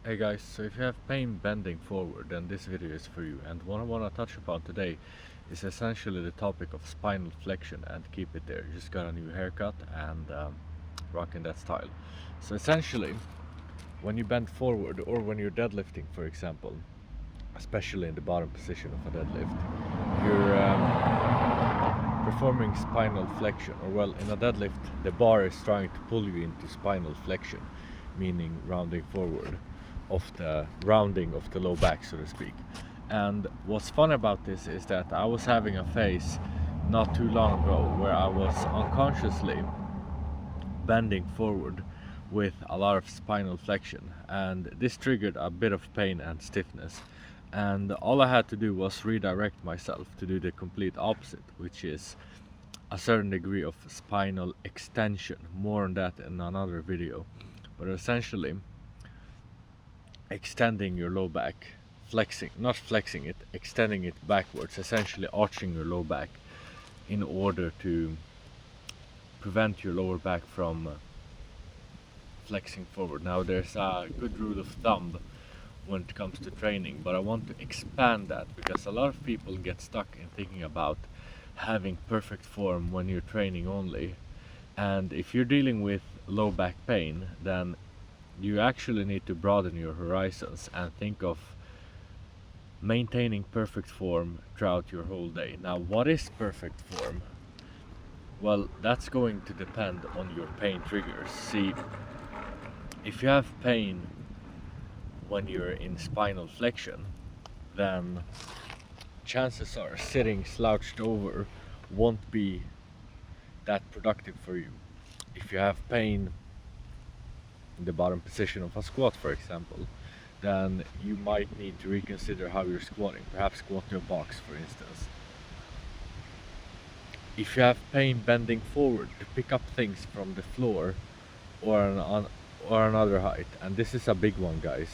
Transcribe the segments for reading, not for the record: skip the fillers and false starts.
Hey guys, so if you have pain bending forward, then this video is for you. And what I want to touch upon today is essentially the topic of spinal flexion, and keep it there. Just got a new haircut and rocking that style. So essentially, when you bend forward or when you're deadlifting, for example, especially in the bottom position of a deadlift, you're performing spinal flexion, or well, in a deadlift, the bar is trying to pull you into spinal flexion, meaning rounding forward of the rounding of the low back, so to speak. And what's fun about this is that I was having a phase not too long ago where I was unconsciously bending forward with a lot of spinal flexion, and this triggered a bit of pain and stiffness, and all I had to do was redirect myself to do the complete opposite, which is a certain degree of spinal extension. More on that in another video, but essentially extending your low back, not flexing it, extending it backwards, essentially arching your low back in order to prevent your lower back from flexing forward. Now there's a good rule of thumb when it comes to training, but I want to expand that because a lot of people get stuck in thinking about having perfect form when you're training only. And if you're dealing with low back pain, then you actually need to broaden your horizons and think of maintaining perfect form throughout your whole day. Now, what is perfect form? Well, that's going to depend on your pain triggers. See, if you have pain when you're in spinal flexion, then chances are sitting slouched over won't be that productive for you. If you have pain in the bottom position of a squat, for example, then you might need to reconsider how you're squatting, perhaps squat to a box, for instance. If you have pain bending forward to pick up things from the floor or another height, and this is a big one, guys,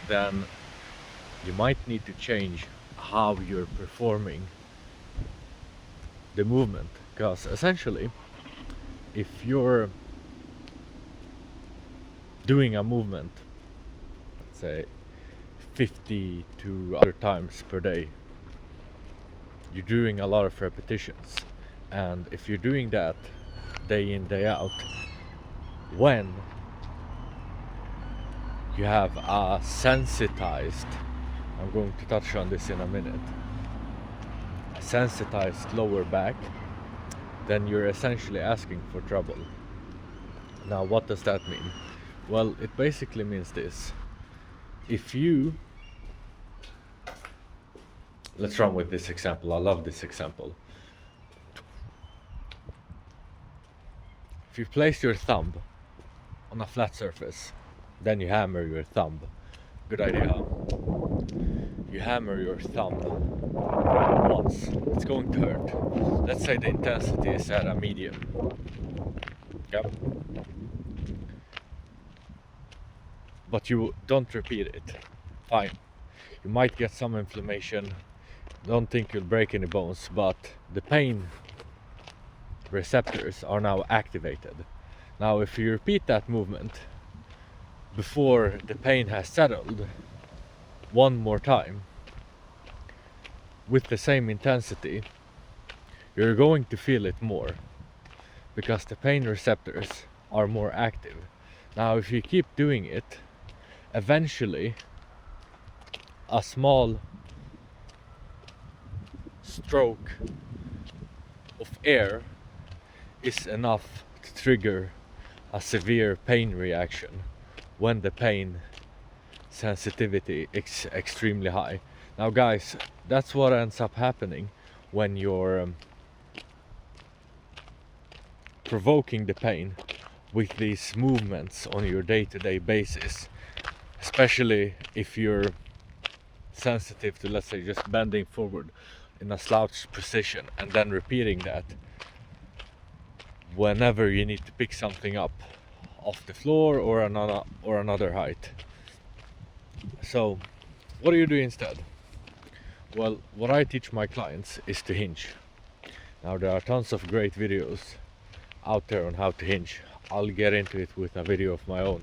then you might need to change how you're performing the movement, because essentially, if you're doing a movement, let's say 50 to other times per day, you're doing a lot of repetitions, and if you're doing that day in, day out, when you have a sensitized, I'm going to touch on this in a minute, a sensitized lower back, then you're essentially asking for trouble. Now, what does that mean? Well, it basically means this. If you, let's run with this example, I love this example. If you place your thumb on a flat surface, then you hammer your thumb. Good idea, huh? You hammer your thumb once, it's going to hurt. Let's say the intensity is at a medium. Yep. But you don't repeat it. Fine. You might get some inflammation. Don't think you'll break any bones, but the pain receptors are now activated. Now, if you repeat that movement before the pain has settled one more time with the same intensity, you're going to feel it more because the pain receptors are more active. Now, if you keep doing it, eventually a small stroke of air is enough to trigger a severe pain reaction when the pain sensitivity is extremely high. Now, guys, that's what ends up happening when you're provoking the pain with these movements on your day-to-day basis, especially if you're sensitive to, let's say, just bending forward in a slouched position and then repeating that whenever you need to pick something up off the floor or another height. So what do you do instead? Well, what I teach my clients is to hinge. Now, there are tons of great videos out there on how to hinge. I'll get into it with a video of my own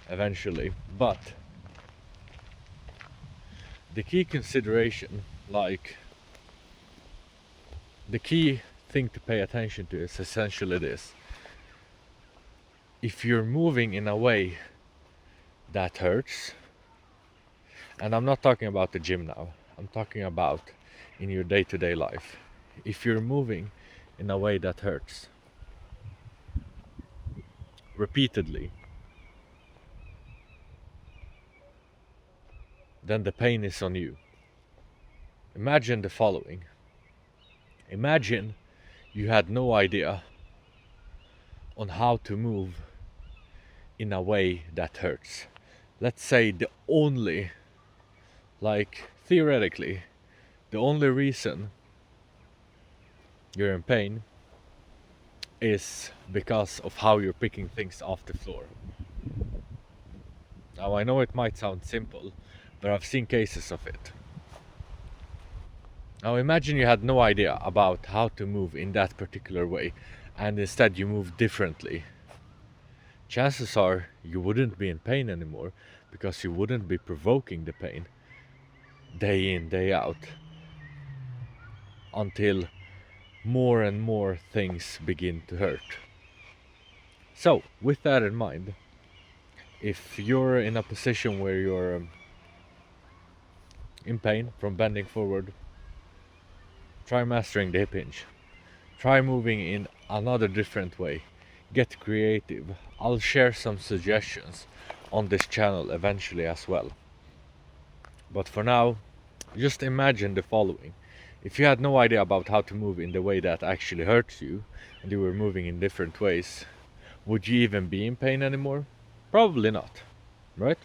eventually, but the key consideration, like the key thing to pay attention to is essentially this. If you're moving in a way that hurts, and I'm not talking about the gym now, I'm talking about in your day-to-day life. If you're moving in a way that hurts repeatedly, then the pain is on you. Imagine the following. Imagine you had no idea on how to move in a way that hurts. Let's say the only, like theoretically, the only reason you're in pain is because of how you're picking things off the floor. Now I know it might sound simple, but I've seen cases of it. Now imagine you had no idea about how to move in that particular way, and instead you move differently. Chances are you wouldn't be in pain anymore, because you wouldn't be provoking the pain day in, day out, until more and more things begin to hurt. So, with that in mind, if you're in a position where you're in pain from bending forward, try mastering the hip hinge. Try moving in another different way. Get creative. I'll share some suggestions on this channel eventually as well. But for now, just imagine the following. If you had no idea about how to move in the way that actually hurts you, and you were moving in different ways, would you even be in pain anymore? Probably not, right?